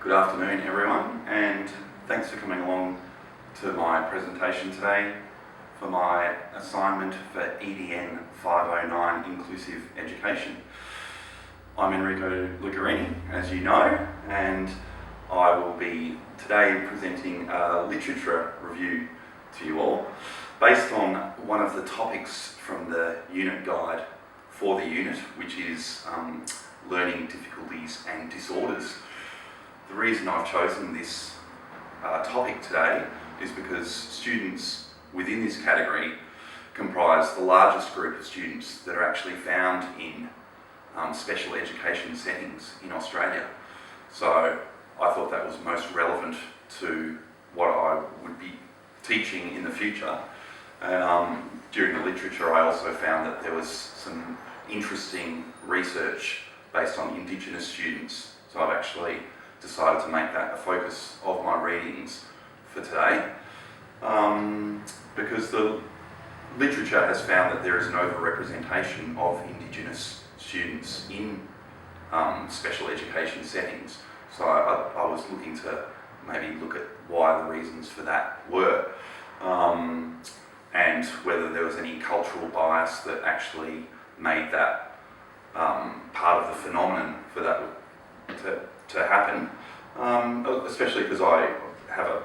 Good afternoon everyone, and thanks for coming along to my presentation today for my assignment for EDN 509 Inclusive Education. I'm Enrico Luccarini, as you know, and I will be today presenting a literature review to you all based on one of the topics from the unit guide for the unit, which is learning difficulties and disorders. The reason I've chosen this topic today is because students within this category comprise the largest group of students that are actually found in special education settings in Australia. So I thought that was most relevant to what I would be teaching in the future. And during the literature I also found that there was some interesting research based on Indigenous students. So I've actually decided to make that a focus of my readings for today, because the literature has found that there is an overrepresentation of Indigenous students in special education settings. So I was looking to maybe look at why the reasons for that were, and whether there was any cultural bias that actually made that part of the phenomenon for that to happen, especially because I have a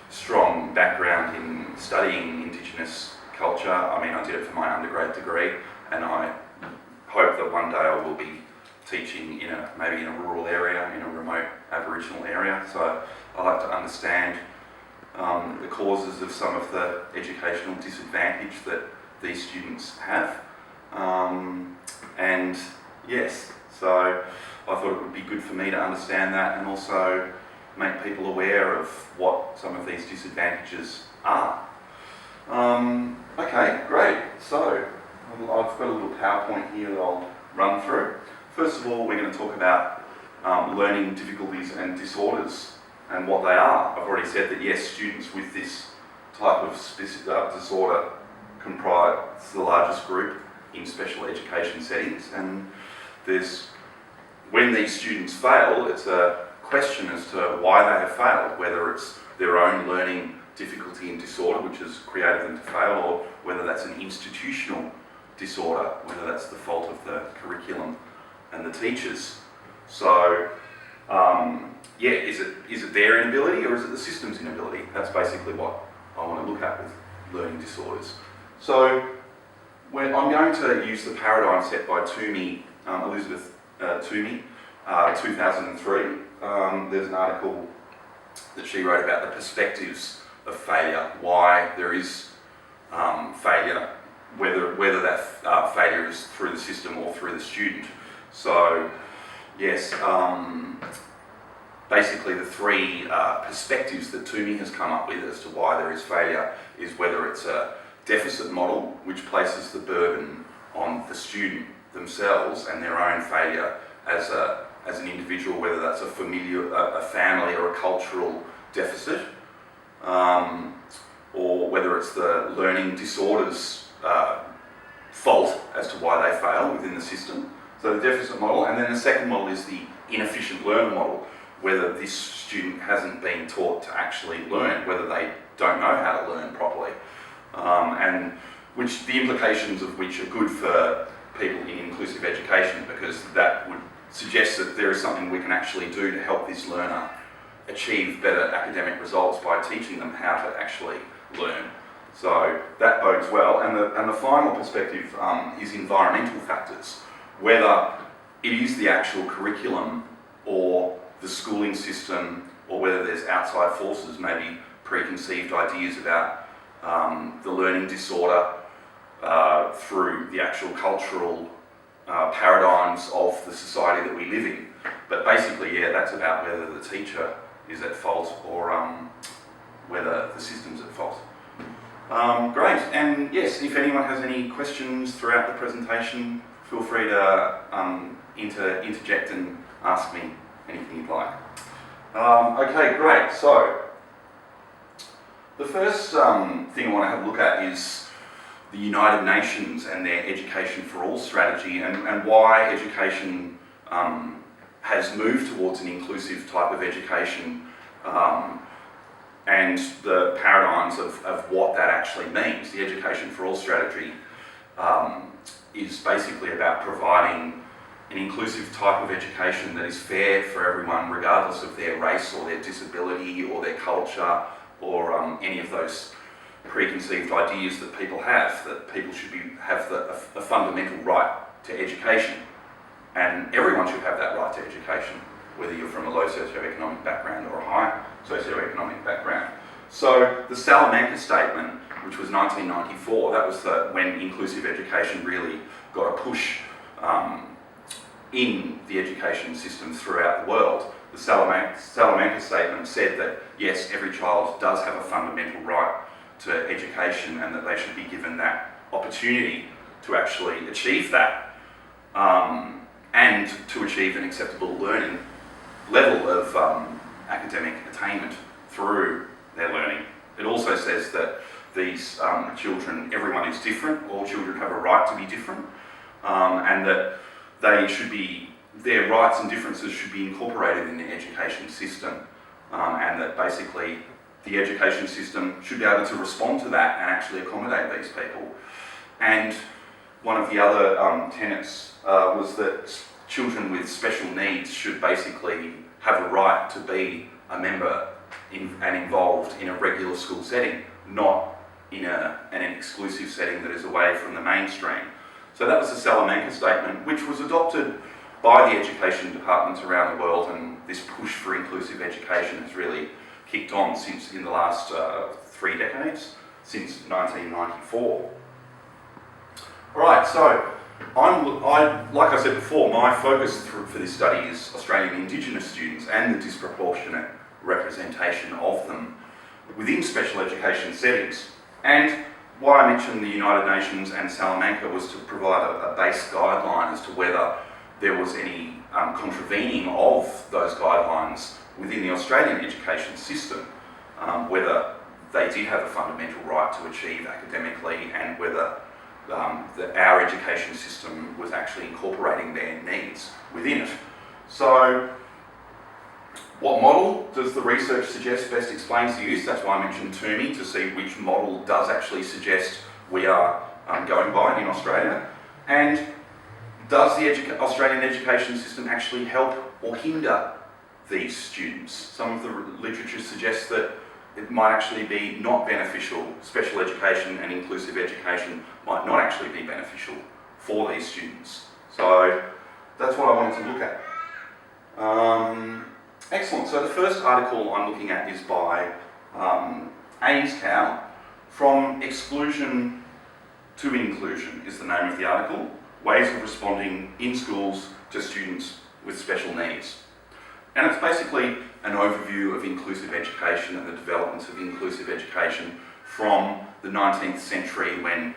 strong background in studying Indigenous culture. I mean, I did it for my undergrad degree, and I hope that one day I will be teaching maybe in a rural area, in a remote Aboriginal area. So I like to understand the causes of some of the educational disadvantage that these students have. And yes, so I thought it would be good for me to understand that and also make people aware of what some of these disadvantages are. Okay, great. So I've got a little PowerPoint here that I'll run through. First of all, we're going to talk about learning difficulties and disorders and what they are. I've already said that yes, students with this type of disorder comprise the largest group in special education settings, and when these students fail, it's a question as to why they have failed, whether it's their own learning difficulty and disorder which has created them to fail, or whether that's an institutional disorder, whether that's the fault of the curriculum and the teachers. So, is it their inability or is it the system's inability? That's basically what I want to look at with learning disorders. So, I'm going to use the paradigm set by Elizabeth Toomey, 2003. There's an article that she wrote about the perspectives of failure, why there is failure, whether that failure is through the system or through the student. So, yes, basically the three perspectives that Toomey has come up with as to why there is failure is whether it's a deficit model, which places the burden on the student themselves and their own failure as an individual, whether that's a family or a cultural deficit, or whether it's the learning disorders fault as to why they fail within the system. So the deficit model, and then the second model is the inefficient learner model, whether this student hasn't been taught to actually learn, whether they don't know how to learn properly, and which the implications of which are good for people in inclusive education, because that would suggest that there is something we can actually do to help this learner achieve better academic results by teaching them how to actually learn. So that bodes well. And the final perspective is environmental factors, whether it is the actual curriculum or the schooling system, or whether there's outside forces, maybe preconceived ideas about the learning disorder through the actual cultural paradigms of the society that we live in. But basically, yeah, that's about whether the teacher is at fault or whether the system's at fault. Great, and yes, if anyone has any questions throughout the presentation, feel free to interject and ask me anything you'd like. Okay, great. So, the first thing I want to have a look at is the United Nations and their Education for All strategy, and why education has moved towards an inclusive type of education, and the paradigms of what that actually means. The Education for All strategy is basically about providing an inclusive type of education that is fair for everyone, regardless of their race or their disability or their culture or any of those preconceived ideas that people have, that people should have a fundamental right to education. And everyone should have that right to education, whether you're from a low socioeconomic background or a high socioeconomic background. So the Salamanca Statement, which was 1994, that was when inclusive education really got a push in the education system throughout the world. The Salamanca Statement said that yes, every child does have a fundamental right to education and that they should be given that opportunity to actually achieve that and to achieve an acceptable learning level of academic attainment through their learning. It also says that these children, everyone is different, all children have a right to be different, and that their rights and differences should be incorporated in the education system, and that basically the education system should be able to respond to that and actually accommodate these people. And one of the other tenets was that children with special needs should basically have a right to be a member and involved in a regular school setting, not in an exclusive setting that is away from the mainstream. So that was the Salamanca Statement, which was adopted by the education departments around the world, and this push for inclusive education has really kicked on since in the last 3 decades, since 1994. All right, so like I said before, my focus for this study is Australian Indigenous students and the disproportionate representation of them within special education settings. And why I mentioned the United Nations and Salamanca was to provide a base guideline as to whether there was any contravening of those guidelines within the Australian education system, whether they did have a fundamental right to achieve academically and whether our education system was actually incorporating their needs within it. So, what model does the research suggest best explains the use? That's why I mentioned TUMI, to see which model does actually suggest we are going by in Australia. And does the Australian education system actually help or hinder these students? Some of the literature suggests that it might actually be not beneficial. Special education and inclusive education might not actually be beneficial for these students. So that's what I wanted to look at. Excellent. So the first article I'm looking at is by Ainscow, From Exclusion to Inclusion is the name of the article. Ways of responding in schools to students with special needs. And it's basically an overview of inclusive education and the developments of inclusive education from the 19th century, when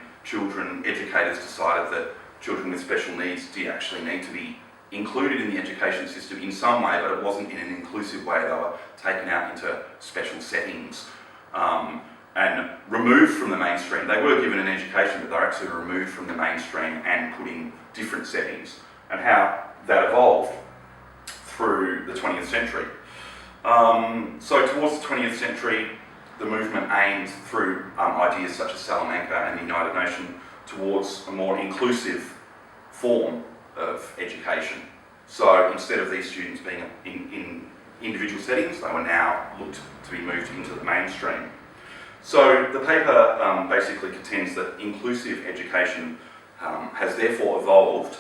educators decided that children with special needs did actually need to be included in the education system in some way, but it wasn't in an inclusive way. They were taken out into special settings and removed from the mainstream. They were given an education, but they were actually removed from the mainstream and put in different settings, and how that evolved through the 20th century. So towards the 20th century, the movement aimed through ideas such as Salamanca and the United Nations towards a more inclusive form of education. So instead of these students being in individual settings, they were now looked to be moved into the mainstream. So the paper basically contends that inclusive education has therefore evolved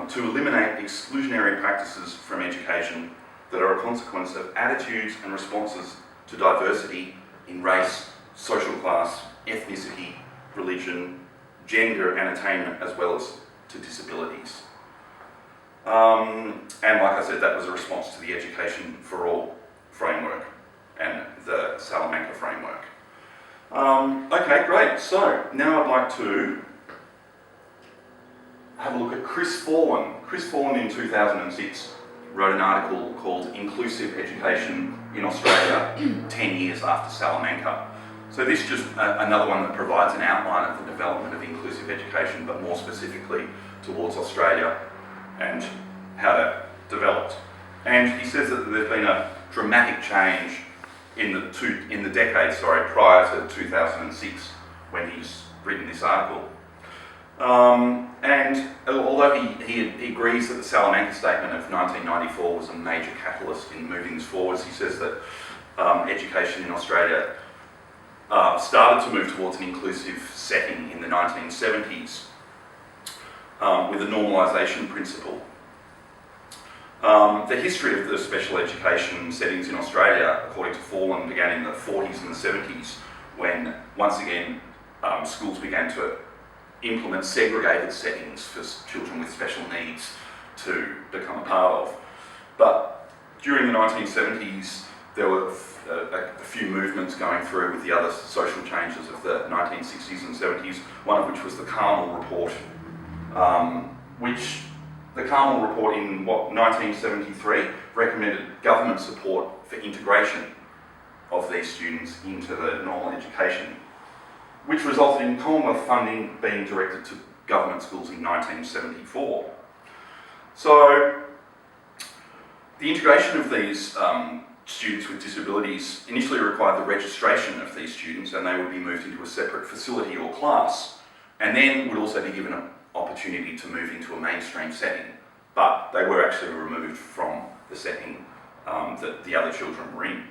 to eliminate exclusionary practices from education that are a consequence of attitudes and responses to diversity in race, social class, ethnicity, religion, gender and attainment, as well as to disabilities. And like I said, that was a response to the Education for All framework and the Salamanca framework. Okay, great. So now I'd like to have a look at Chris Forlan. Chris Forlan in 2006 wrote an article called Inclusive Education in Australia 10 years after Salamanca. So this is just another one that provides an outline of the development of inclusive education, but more specifically towards Australia and how to developed. And he says that there's been a dramatic change in the decade prior to 2006 when he's written this article. And although he agrees that the Salamanca Statement of 1994 was a major catalyst in moving this forwards, he says that education in Australia started to move towards an inclusive setting in the 1970s with a normalisation principle. The history of the special education settings in Australia, according to Forlan, began in the 40s and the 70s when, once again, schools began to implement segregated settings for children with special needs to become a part of. But during the 1970s, there were a few movements going through with the other social changes of the 1960s and 70s, one of which was the Carmel Report, which the Carmel Report in 1973 recommended government support for integration of these students into the normal education, which resulted in Commonwealth funding being directed to government schools in 1974. So the integration of these students with disabilities initially required the registration of these students, and they would be moved into a separate facility or class, and then would also be given an opportunity to move into a mainstream setting, but they were actually removed from the setting that the other children were in.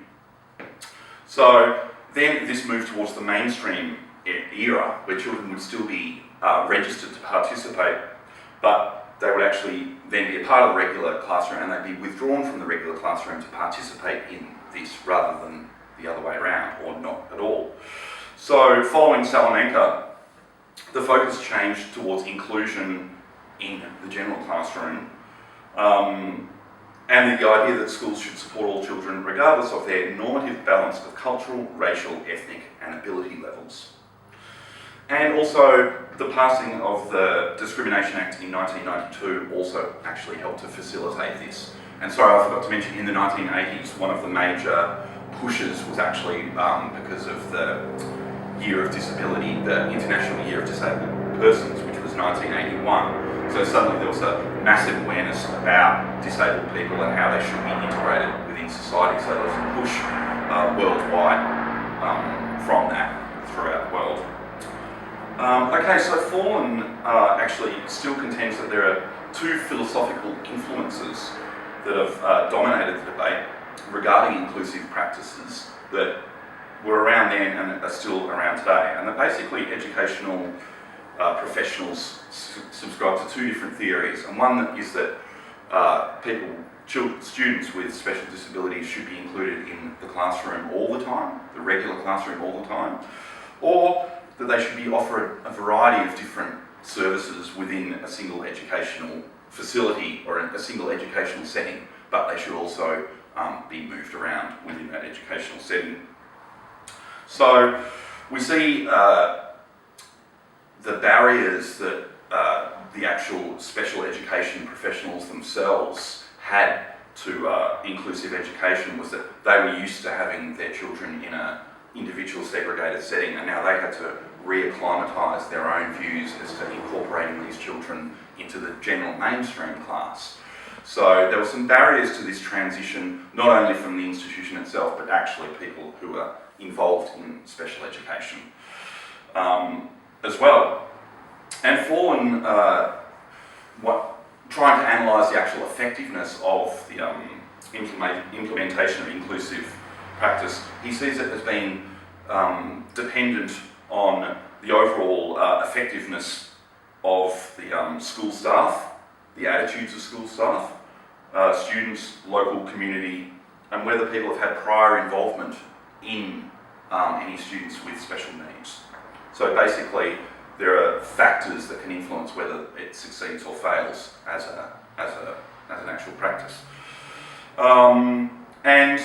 So then this moved towards the mainstream era, where children would still be registered to participate, but they would actually then be a part of the regular classroom, and they'd be withdrawn from the regular classroom to participate in this rather than the other way around, or not at all. So following Salamanca, the focus changed towards inclusion in the general classroom, and the idea that schools should support all children regardless of their normative balance of cultural, racial, ethnic and ability levels. And also the passing of the Discrimination Act in 1992 also actually helped to facilitate this. And sorry, I forgot to mention, in the 1980s, one of the major pushes was actually because of the Year of Disability, the International Year of Disabled Persons, which was 1981. So suddenly there was a massive awareness about disabled people and how they should be integrated within society. So there was a push worldwide from that throughout the world. Okay, so Forlan actually still contends that there are two philosophical influences that have dominated the debate regarding inclusive practices that were around then and are still around today. And that basically educational professionals subscribe to two different theories. And one is that students with special disabilities should be included in the classroom all the time, the regular classroom all the time, or that they should be offered a variety of different services within a single educational facility or a single educational setting, but they should also be moved around within that educational setting. So we see the barriers that the actual special education professionals themselves had to inclusive education was that they were used to having their children in an individual segregated setting, and now they had to reacclimatise their own views as to incorporating these children into the general mainstream class. So there were some barriers to this transition, not only from the institution itself, but actually people who are involved in special education as well. And Forlan, trying to analyse the actual effectiveness of the implementation of inclusive practice, he sees it as being dependent on the overall effectiveness of the school staff, the attitudes of school staff, students, local community, and whether people have had prior involvement in any students with special needs. So basically, there are factors that can influence whether it succeeds or fails as an actual practice. And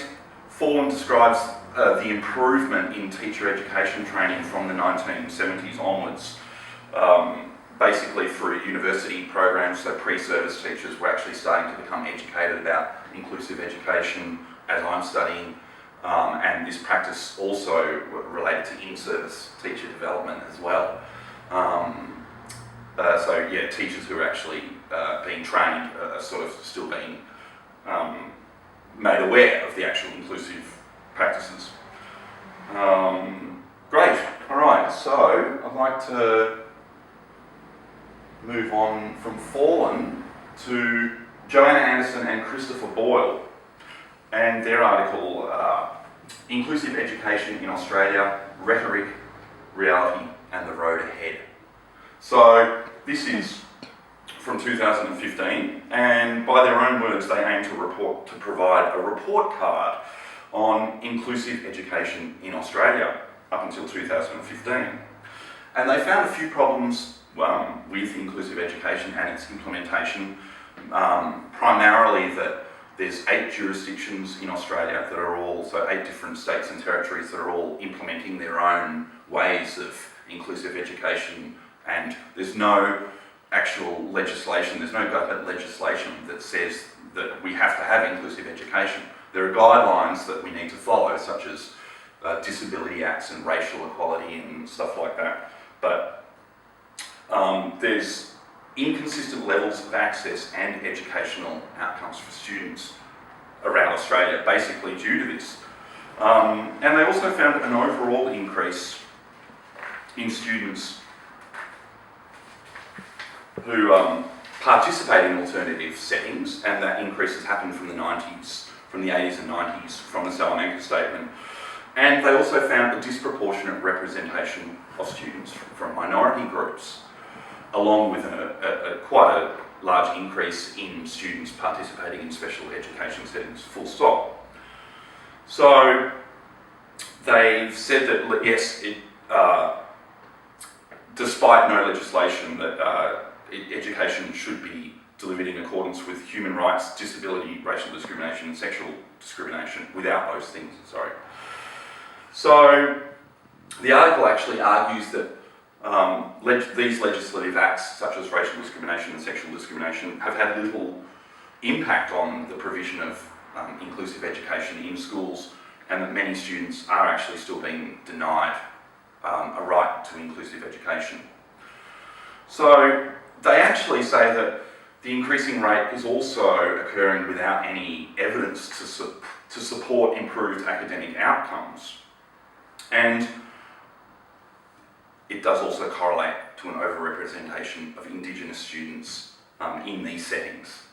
Forlan describes the improvement in teacher education training from the 1970s onwards, basically through university programs. So pre-service teachers were actually starting to become educated about inclusive education as I'm studying, and this practice also related to in-service teacher development as well. So yeah, teachers who are actually being trained are sort of still being made aware of the actual inclusive practices. Great, all right, so I'd like to move on from Fallen to Joanna Anderson and Christopher Boyle and their article, Inclusive Education in Australia, Rhetoric, Reality and the Road Ahead. So this is from 2015, and by their own words, they aim to provide a report card on inclusive education in Australia up until 2015. And they found a few problems with inclusive education and its implementation, primarily that there's 8 jurisdictions in Australia that are all, so 8 different states and territories that are all implementing their own ways of inclusive education, and there's no actual legislation, there's no government legislation that says that we have to have inclusive education. There are guidelines that we need to follow, such as disability acts and racial equality and stuff like that. But there's inconsistent levels of access and educational outcomes for students around Australia, basically due to this. And they also found an overall increase in students who participate in alternative settings, and that increase has happened from the 90s, from the 80s and 90s, from the Salamanca Statement. And they also found a disproportionate representation of students from minority groups, along with quite a large increase in students participating in special education settings, full stop. So they've said that, yes, despite no legislation, that education should be delivered in accordance with human rights, disability, racial discrimination and sexual discrimination, without those things, sorry. So the article actually argues that these legislative acts, such as racial discrimination and sexual discrimination, have had little impact on the provision of inclusive education in schools, and that many students are actually still being denied a right to inclusive education. So they actually say that the increasing rate is also occurring without any evidence to support improved academic outcomes. And it does also correlate to an overrepresentation of Indigenous students in these settings,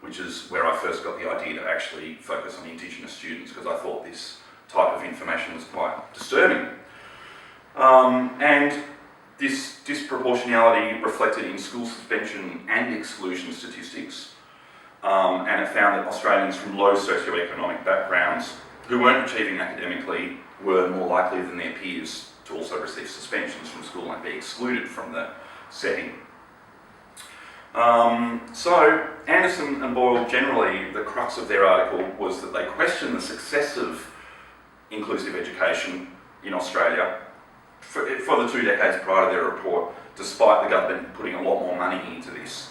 which is where I first got the idea to actually focus on Indigenous students, because I thought this type of information was quite disturbing. And this disproportionality reflected in school suspension and exclusion statistics, and it found that Australians from low socioeconomic backgrounds who weren't achieving academically were more likely than their peers to also receive suspensions from school and be excluded from the setting. So Anderson and Boyle, generally, the crux of their article was that they questioned the success of inclusive education in Australia for the 2 decades prior to their report, despite the government putting a lot more money into this,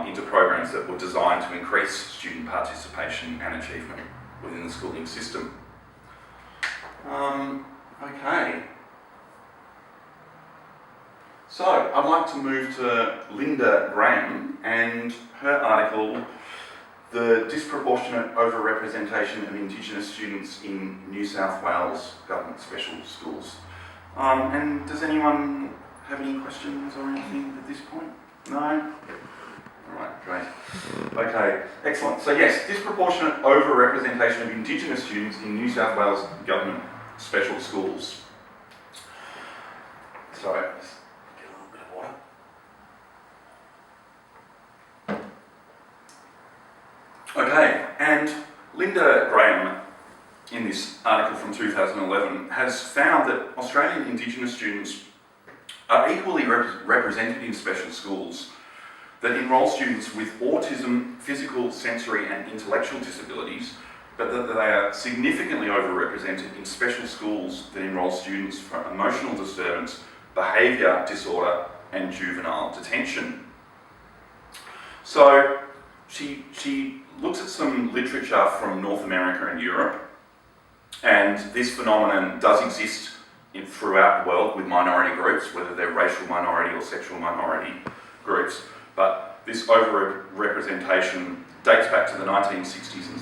into programs that were designed to increase student participation and achievement within the schooling system. Okay. So I'd like to move to Linda Graham and her article, The Disproportionate Overrepresentation of Indigenous Students in New South Wales Government Special Schools. And does anyone have any questions or anything at this point? No? Alright, great. Okay, excellent. So yes, disproportionate overrepresentation of Indigenous students in New South Wales Government Special Schools. Sorry, just get a little bit of water. Okay, and Linda Graham, in this article from 2011, has found that Australian Indigenous students are equally represented in special schools that enrol students with autism, physical, sensory and intellectual disabilities, but that they are significantly overrepresented in special schools that enrol students for emotional disturbance, behaviour disorder and juvenile detention. So she looks at some literature from North America and Europe, and this phenomenon does exist throughout the world with minority groups, whether they're racial minority or sexual minority groups, but this overrepresentation dates back to the 1960s and